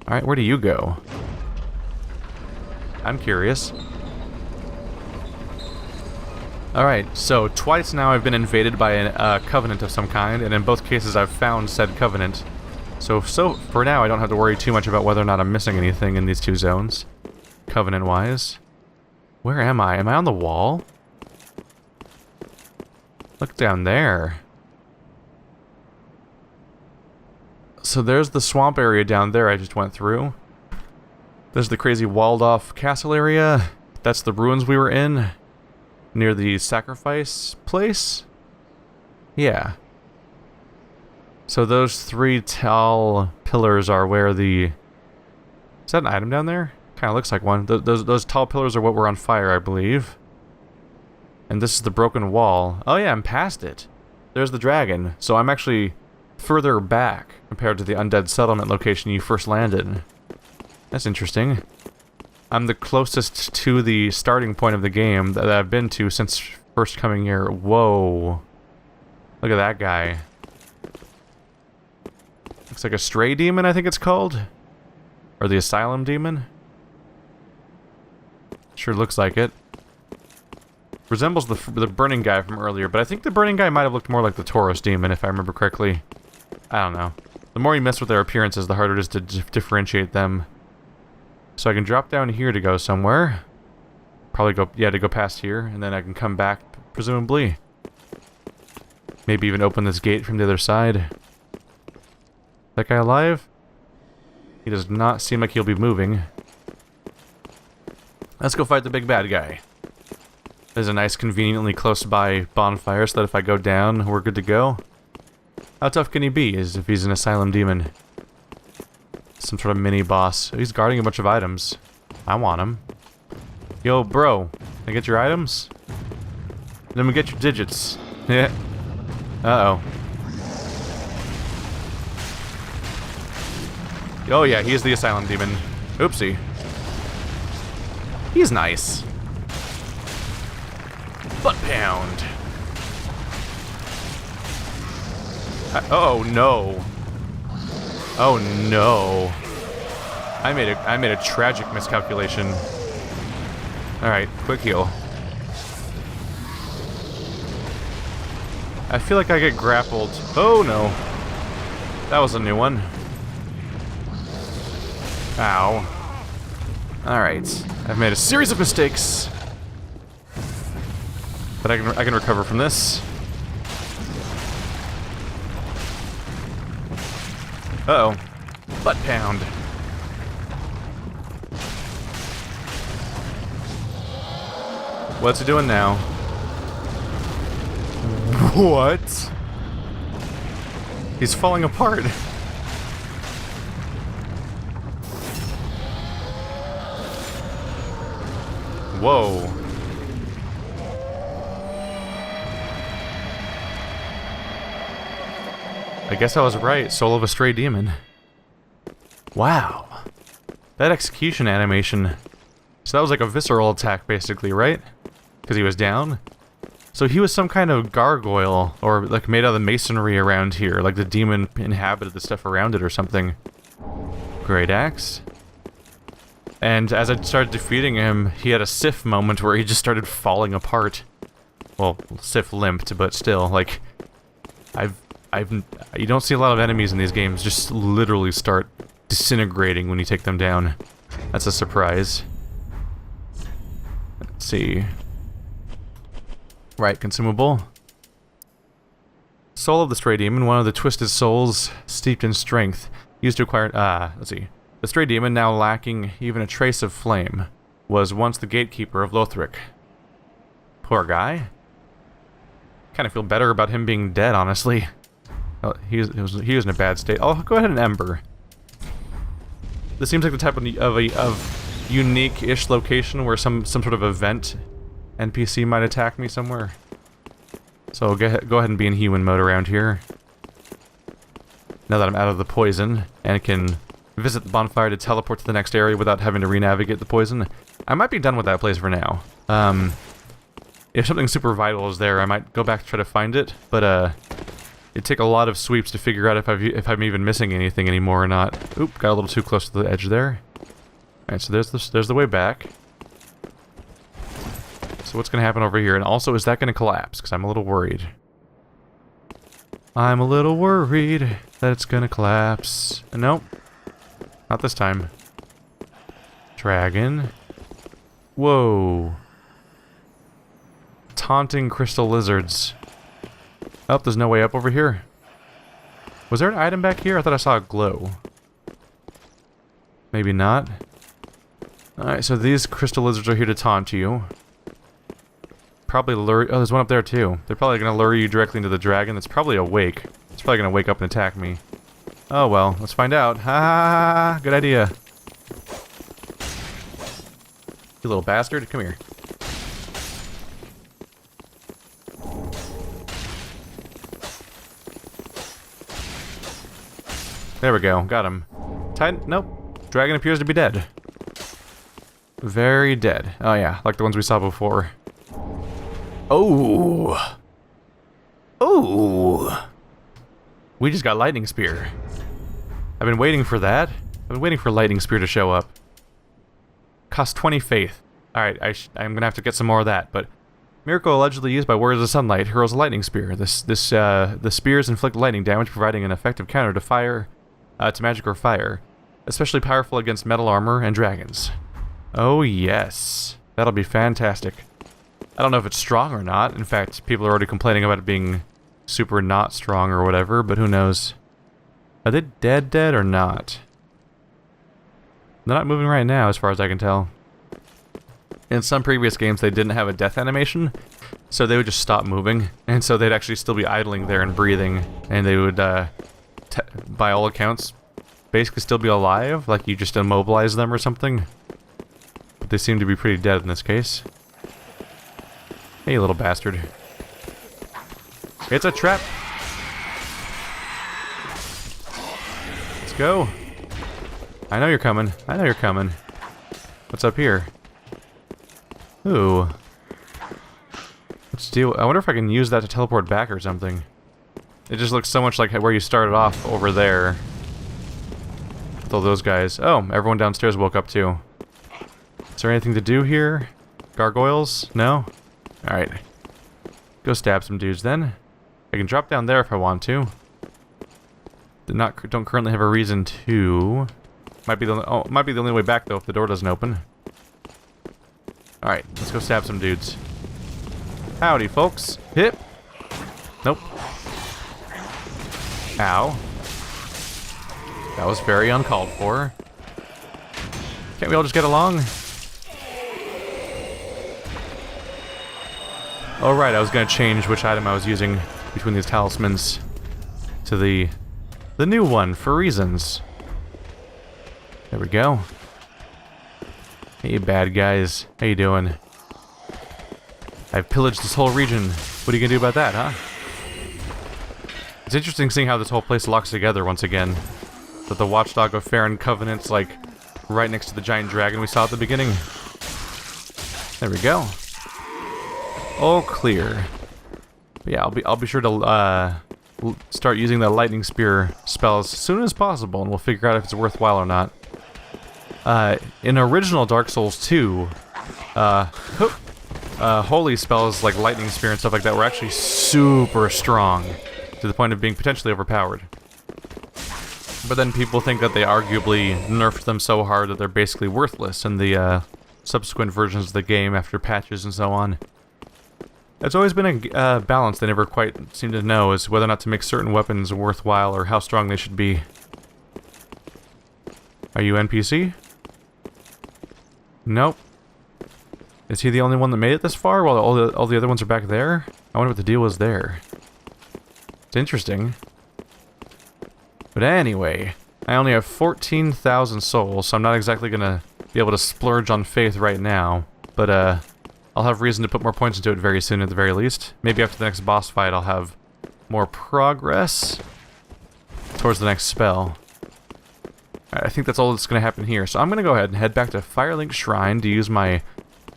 Alright, where do you go? I'm curious. Alright, so twice now I've been invaded by a covenant of some kind, and in both cases I've found said covenant. So for now I don't have to worry too much about whether or not I'm missing anything in these two zones, covenant-wise. Where am I? Am I on the wall? Look down there. So there's the swamp area down there I just went through. There's the crazy walled-off castle area. That's the ruins we were in. Near the sacrifice place? Yeah. So those three tall pillars are where the... Is that an item down there? Kinda looks like one. Those tall pillars are what were on fire, I believe. And this is the broken wall. Oh yeah, I'm past it. There's the dragon. So I'm actually further back compared to the undead settlement location you first landed. That's interesting. I'm the closest to the starting point of the game that I've been to since first coming here. Whoa. Look at that guy. Looks like a stray demon, I think it's called. Or the asylum demon. Sure looks like it. Resembles the burning guy from earlier, but I think the burning guy might have looked more like the Taurus demon, if I remember correctly. I don't know. The more you mess with their appearances, the harder it is to differentiate them. So I can drop down here to go somewhere. Probably go, yeah, to go past here, and then I can come back, presumably. Maybe even open this gate from the other side. That guy alive? He does not seem like he'll be moving. Let's go fight the big bad guy. There's a nice, conveniently close by bonfire, so that if I go down, we're good to go. How tough can he be, as if he's an asylum demon? Some sort of mini-boss. He's guarding a bunch of items. I want him. Yo, bro. Can I get your items? Let me get your digits. Yeah. Uh-oh. Oh yeah, he's the asylum demon. Oopsie. He's nice. Butt pound. Oh no. Oh no. I made a tragic miscalculation. Alright, quick heal. I feel like I get grappled. Oh no. That was a new one. Ow. Alright. I've made a series of mistakes. But I can recover from this. Uh-oh. Butt pound. What's he doing now? What? He's falling apart. Whoa. I guess I was right. Soul of a stray demon. Wow. That execution animation. So that was like a visceral attack, basically, right? Because he was down? So he was some kind of gargoyle, or like made out of the masonry around here. Like the demon inhabited the stuff around it or something. Great axe. And as I started defeating him, he had a Sif moment where he just started falling apart. Well, Sif limped, but still, like... You don't see a lot of enemies in these games just literally start disintegrating when you take them down. That's a surprise. Let's see. Right, consumable. Soul of the Stray Demon, one of the twisted souls steeped in strength. Used to acquire... let's see. The Stray Demon, now lacking even a trace of flame, was once the gatekeeper of Lothric. Poor guy. Kind of feel better about him being dead, honestly. Oh, he was in a bad state. I'll go ahead and ember. This seems like the type of unique-ish location where some sort of event NPC might attack me somewhere. So go ahead and be in human mode around here. Now that I'm out of the poison and can visit the bonfire to teleport to the next area without having to re-navigate the poison, I might be done with that place for now. If something super vital is there, I might go back to try to find it, but It'd take a lot of sweeps to figure out if I'm even missing anything anymore or not. Oop, got a little too close to the edge there. Alright, so there's the way back. So what's going to happen over here? And also, is that going to collapse? Because I'm a little worried. I'm a little worried that it's going to collapse. Nope. Not this time. Dragon. Whoa. Taunting crystal lizards. Oh, there's no way up over here. Was there an item back here? I thought I saw a glow. Maybe not. Alright, so these crystal lizards are here to taunt you. Probably lure... Oh, there's one up there too. They're probably going to lure you directly into the dragon that's probably awake. It's probably going to wake up and attack me. Oh well, let's find out. Ha ha ha! Good idea. You little bastard, come here. There we go, got him. Nope. Dragon appears to be dead. Very dead. Oh yeah, like the ones we saw before. Oh! Oh! We just got lightning spear. I've been waiting for that. I've been waiting for lightning spear to show up. Cost 20 faith. Alright, I'm gonna have to get some more of that, but... Miracle allegedly used by Warriors of Sunlight hurls a lightning spear. The spears inflict lightning damage, providing an effective counter to fire, to magic or fire. Especially powerful against metal armor and dragons. Oh yes. That'll be fantastic. I don't know if it's strong or not. In fact, people are already complaining about it being super not strong or whatever, but who knows. Are they dead or not? They're not moving right now, as far as I can tell. In some previous games, they didn't have a death animation, so they would just stop moving, and so they'd actually still be idling there and breathing, and they would, by all accounts, basically still be alive, like you just immobilize them or something. But they seem to be pretty dead in this case. Hey, little bastard. It's a trap! Let's go! I know you're coming. I know you're coming. What's up here? Ooh. Let's deal. I wonder if I can use that to teleport back or something. It just looks so much like where you started off over there. With all those guys. Oh, everyone downstairs woke up too. Is there anything to do here? Gargoyles? No? Alright. Go stab some dudes then. I can drop down there if I want to. Don't currently have a reason to. Might be the only way back though if the door doesn't open. Alright, let's go stab some dudes. Howdy, folks. Hip. Nope. Ow. That was very uncalled for. Can't we all just get along? Oh right, I was gonna change which item I was using between these talismans to the new one for reasons. There we go. Hey bad guys, how you doing? I've pillaged this whole region. What are you gonna do about that, huh? It's interesting seeing how this whole place locks together once again. That the watchdog of Farron Covenant's like right next to the giant dragon we saw at the beginning. There we go. All clear. But yeah, I'll be sure to start using the lightning spear spell as soon as possible, and we'll figure out if it's worthwhile or not. In original Dark Souls 2, holy spells like lightning spear and stuff like that were actually super strong, to the point of being potentially overpowered. But then people think that they arguably nerfed them so hard that they're basically worthless in the subsequent versions of the game after patches and so on. It's always been a balance they never quite seem to know, is whether or not to make certain weapons worthwhile or how strong they should be. Are you NPC? Nope. Is he the only one that made it this far while all the other ones are back there? I wonder what the deal was there. It's interesting. But anyway, I only have 14,000 souls, so I'm not exactly gonna be able to splurge on faith right now. But I'll have reason to put more points into it very soon at the very least. Maybe after the next boss fight I'll have more progress towards the next spell. I think that's all that's going to happen here. So I'm going to go ahead and head back to Firelink Shrine to use my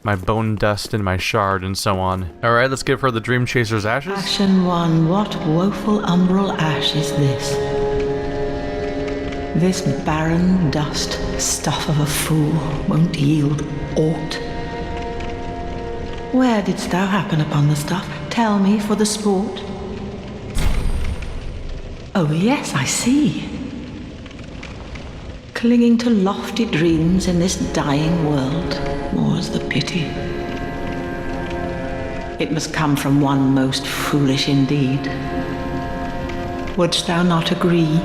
my bone dust and my shard and so on. Alright, let's give her the Dream Chaser's ashes. Action 1. What woeful umbral ash is this? This barren dust, stuff of a fool, won't yield aught. Where didst thou happen upon the stuff? Tell me for the sport. Oh yes, I see. Clinging to lofty dreams in this dying world, more's the pity. It must come from one most foolish indeed. Wouldst thou not agree?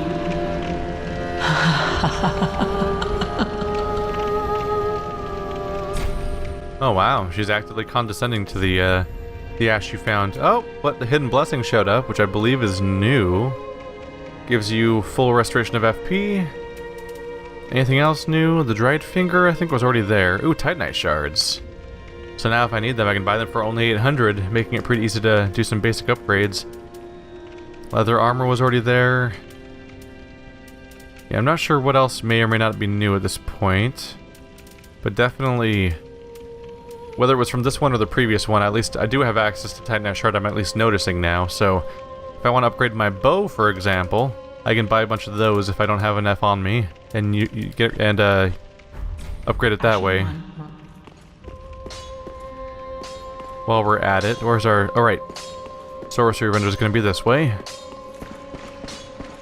Oh wow, she's actively condescending to the ash you found. Oh, but the Hidden Blessing showed up, which I believe is new. Gives you full restoration of FP. Anything else new? The Dried Finger, I think, was already there. Ooh, Titanite Shards. So now if I need them, I can buy them for only 800, making it pretty easy to do some basic upgrades. Leather Armor was already there. Yeah, I'm not sure what else may or may not be new at this point. But definitely, whether it was from this one or the previous one, at least I do have access to Titanite Shard I'm at least noticing now. So if I want to upgrade my bow, for example, I can buy a bunch of those if I don't have enough on me. And you get upgrade it that way. While we're at it, where's our... Alright. Sorcery Render is going to be this way.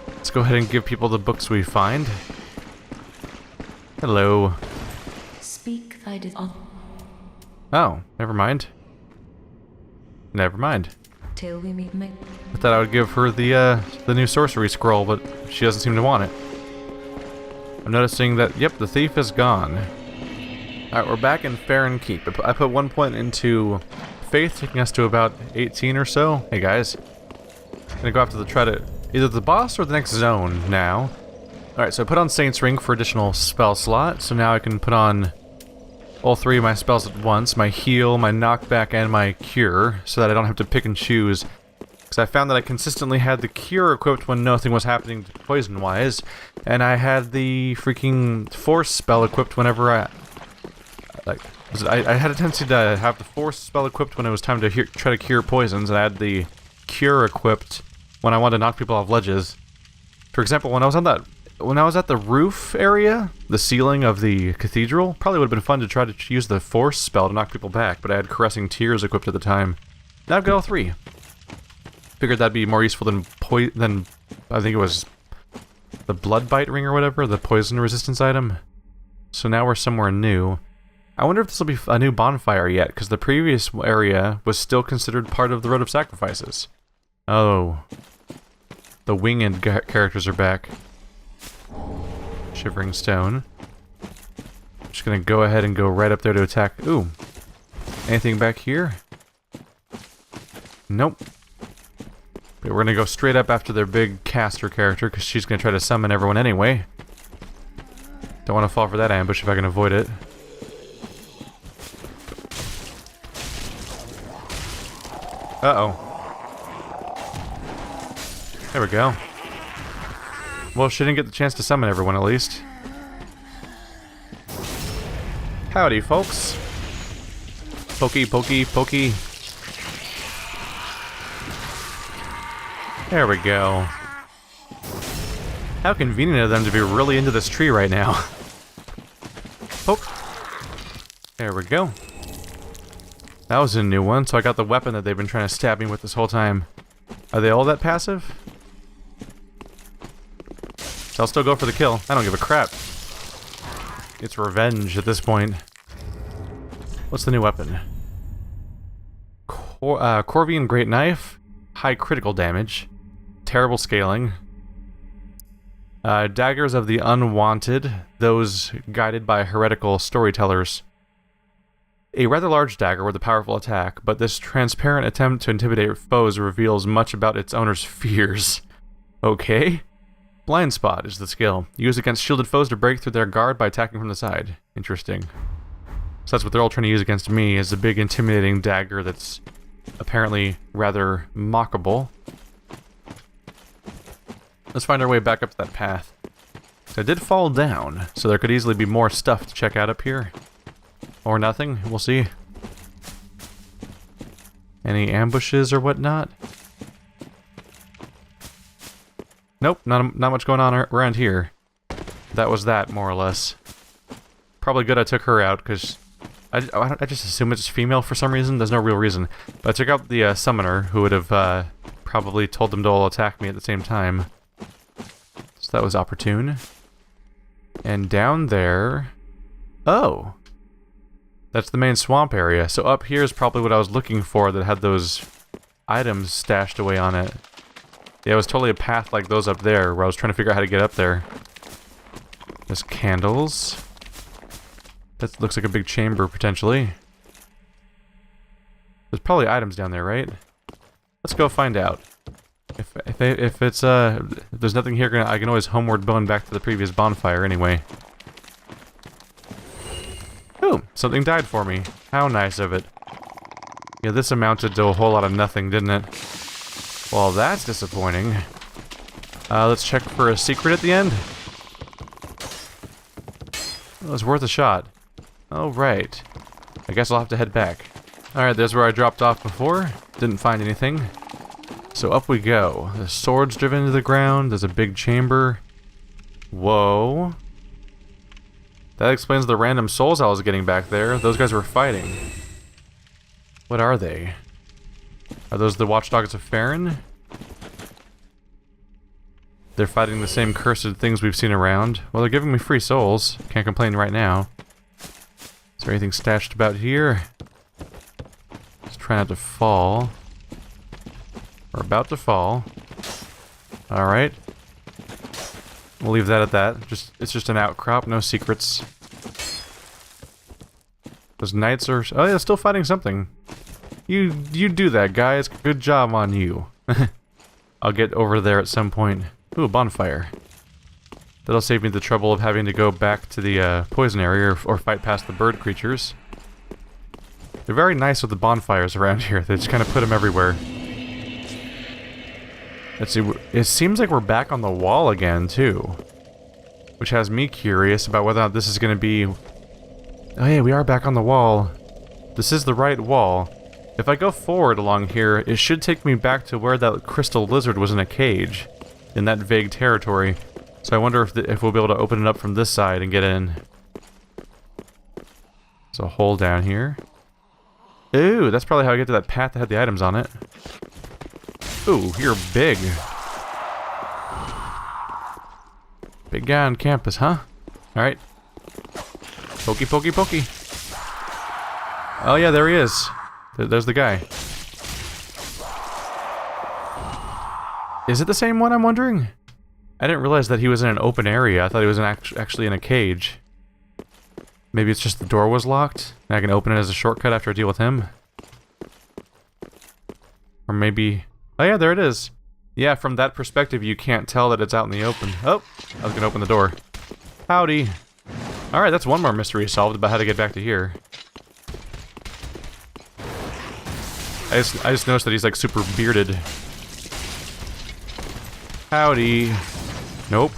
Let's go ahead and give people the books we find. Hello. Speak thy Oh, never mind. Never mind. till we meet. I thought I would give her the new sorcery scroll, but she doesn't seem to want it. I'm noticing that, yep, the thief is gone. Alright, we're back in Farron Keep. I put 1 point into Faith, taking us to about 18 or so. Hey guys. Gonna go after either the boss or the next zone now. Alright, so I put on Saint's Ring for additional spell slot, so now I can put on all 3 of my spells at once, my heal, my knockback, and my cure, so that I don't have to pick and choose. Because I found that I consistently had the cure equipped when nothing was happening poison-wise, and I had the freaking force spell equipped whenever I had a tendency to have the force spell equipped when it was time to try to cure poisons, and I had the cure equipped when I wanted to knock people off ledges. For example, when I was at the roof area, the ceiling of the cathedral, probably would have been fun to try to use the force spell to knock people back, but I had Caressing Tears equipped at the time. Now I've got all 3. Figured that'd be more useful than I think it was the Blood Bite Ring or whatever, the poison resistance item. So now we're somewhere new. I wonder if this will be a new bonfire yet, because the previous area was still considered part of the Road of Sacrifices. Oh. The winged characters are back. Shivering Stone. Just gonna go ahead and go right up there to attack. Ooh. Anything back here? Nope. But we're gonna go straight up after their big caster character, because she's gonna try to summon everyone anyway. Don't want to fall for that ambush if I can avoid it. Uh-oh. There we go. Well, she didn't get the chance to summon everyone, at least. Howdy, folks. Pokey, pokey, pokey. There we go. How convenient of them to be really into this tree right now. Poke. There we go. That was a new one, so I got the weapon that they've been trying to stab me with this whole time. Are they all that passive? So I'll still go for the kill. I don't give a crap. It's revenge at this point. What's the new weapon? Corvian Great Knife. High critical damage. Terrible scaling. Daggers of the Unwanted. Those guided by heretical storytellers. A rather large dagger with a powerful attack, but this transparent attempt to intimidate foes reveals much about its owner's fears. Okay. Blind Spot is the skill. Used against shielded foes to break through their guard by attacking from the side. Interesting. So that's what they're all trying to use against me, is a big intimidating dagger that's apparently rather mockable. Let's find our way back up that path. I did fall down, so there could easily be more stuff to check out up here. Or nothing, we'll see. Any ambushes or whatnot? Nope, not much going on around here. That was that, more or less. Probably good I took her out, because I just assume it's female for some reason. There's no real reason. But I took out the summoner, who would have probably told them to all attack me at the same time. So that was opportune. And down there... Oh! That's the main swamp area. So up here is probably what I was looking for that had those items stashed away on it. Yeah, it was totally a path like those up there, where I was trying to figure out how to get up there. There's candles. That looks like a big chamber, potentially. There's probably items down there, right? Let's go find out. If there's nothing here, I can always homeward bone back to the previous bonfire anyway. Ooh, something died for me. How nice of it. Yeah, this amounted to a whole lot of nothing, didn't it? Well, that's disappointing. Let's check for a secret at the end. It was worth a shot. Oh, right. I guess I'll have to head back. Alright, there's where I dropped off before. Didn't find anything. So up we go. The swords driven into the ground. There's a big chamber. Whoa. That explains the random souls I was getting back there. Those guys were fighting. What are they? Are those the watchdogs of Farron? They're fighting the same cursed things we've seen around. Well, they're giving me free souls. Can't complain right now. Is there anything stashed about here? Just try not to fall. We're about to fall. Alright. We'll leave that at that. It's just an outcrop, no secrets. Those knights are... Oh yeah, still fighting something. You do that, guys. Good job on you. I'll get over there at some point. Ooh, a bonfire. That'll save me the trouble of having to go back to the poison area or fight past the bird creatures. They're very nice with the bonfires around here. They just kind of put them everywhere. Let's see. It seems like we're back on the wall again, too. Which has me curious about whether or not this is going to be... Oh yeah, we are back on the wall. This is the right wall. If I go forward along here, it should take me back to where that crystal lizard was in a cage. In that vague territory. So I wonder if we'll be able to open it up from this side and get in. There's a hole down here. Ooh, that's probably how I get to that path that had the items on it. Ooh, you're big. Big guy on campus, huh? Alright. Pokey, pokey, pokey. Oh yeah, there he is. There's the guy. Is it the same one, I'm wondering? I didn't realize that he was in an open area. I thought he was actually in a cage. Maybe it's just the door was locked, and I can open it as a shortcut after I deal with him. Or maybe... Oh yeah, there it is. Yeah, from that perspective, you can't tell that it's out in the open. Oh, I was gonna open the door. Howdy. Alright, that's one more mystery solved about how to get back to here. I just noticed that he's like super bearded. Howdy. Nope.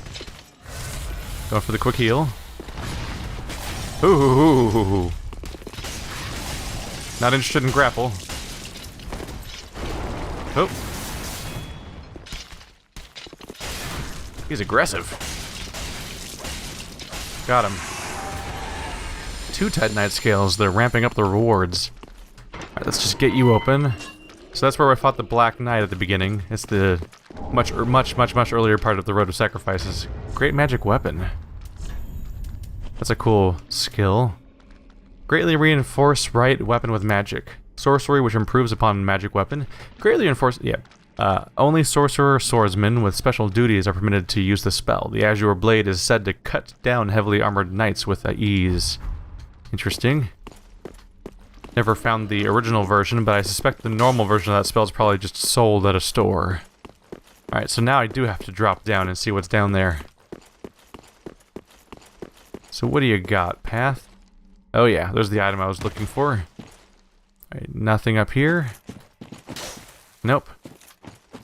Going for the quick heal. Ooh. Not interested in grapple. Oh. He's aggressive. Got him. 2 Titanite scales. They're ramping up the rewards. Alright, let's just get you open. So that's where I fought the Black Knight at the beginning. It's the much earlier part of the Road of Sacrifices. Great magic weapon. That's a cool skill. Greatly reinforced right weapon with magic. Sorcery which improves upon magic weapon. Greatly reinforced, yeah. Only sorcerer swordsmen with special duties are permitted to use the spell. The Azure Blade is said to cut down heavily armored knights with ease. Interesting. Never found the original version, but I suspect the normal version of that spell is probably just sold at a store. Alright, so now I do have to drop down and see what's down there. So what do you got? Path? Oh yeah, there's the item I was looking for. Alright, nothing up here. Nope.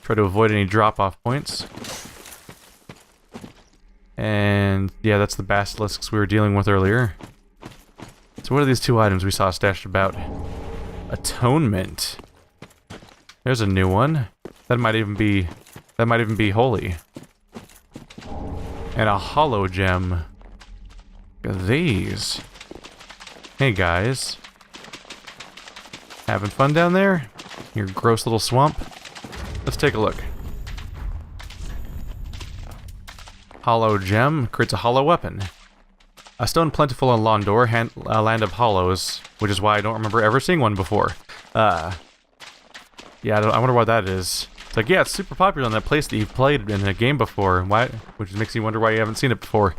Try to avoid any drop-off points. And yeah, that's the basilisks we were dealing with earlier. So what are these 2 items we saw stashed about? Atonement. There's a new one. That might even be holy. And a hollow gem. Look at these. Hey guys. Having fun down there? Your gross little swamp? Let's take a look. Hollow gem creates a hollow weapon. A stone plentiful in Londor, land of hollows, which is why I don't remember ever seeing one before. Yeah, I wonder what that is. It's like, yeah, it's super popular in that place that you've played in a game before, why? Which makes you wonder why you haven't seen it before.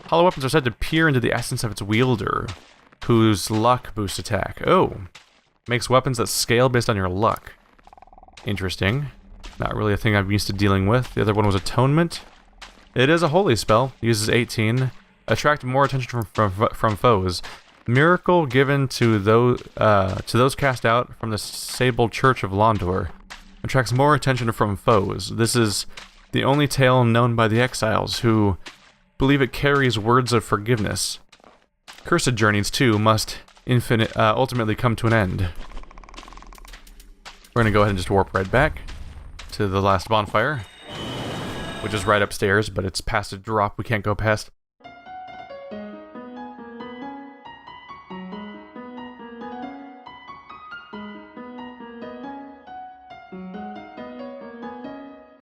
Hollow weapons are said to peer into the essence of its wielder, whose luck boosts attack. Oh, makes weapons that scale based on your luck. Interesting. Not really a thing I'm used to dealing with. The other one was Atonement. It is a holy spell. Uses 18. Attract more attention from foes. Miracle given to those cast out from the Sable Church of Londor. Attracts more attention from foes. This is the only tale known by the exiles, who believe it carries words of forgiveness. Cursed journeys, too, must ultimately come to an end. We're gonna go ahead and just warp right back to the last bonfire, which is right upstairs, but it's past a drop we can't go past.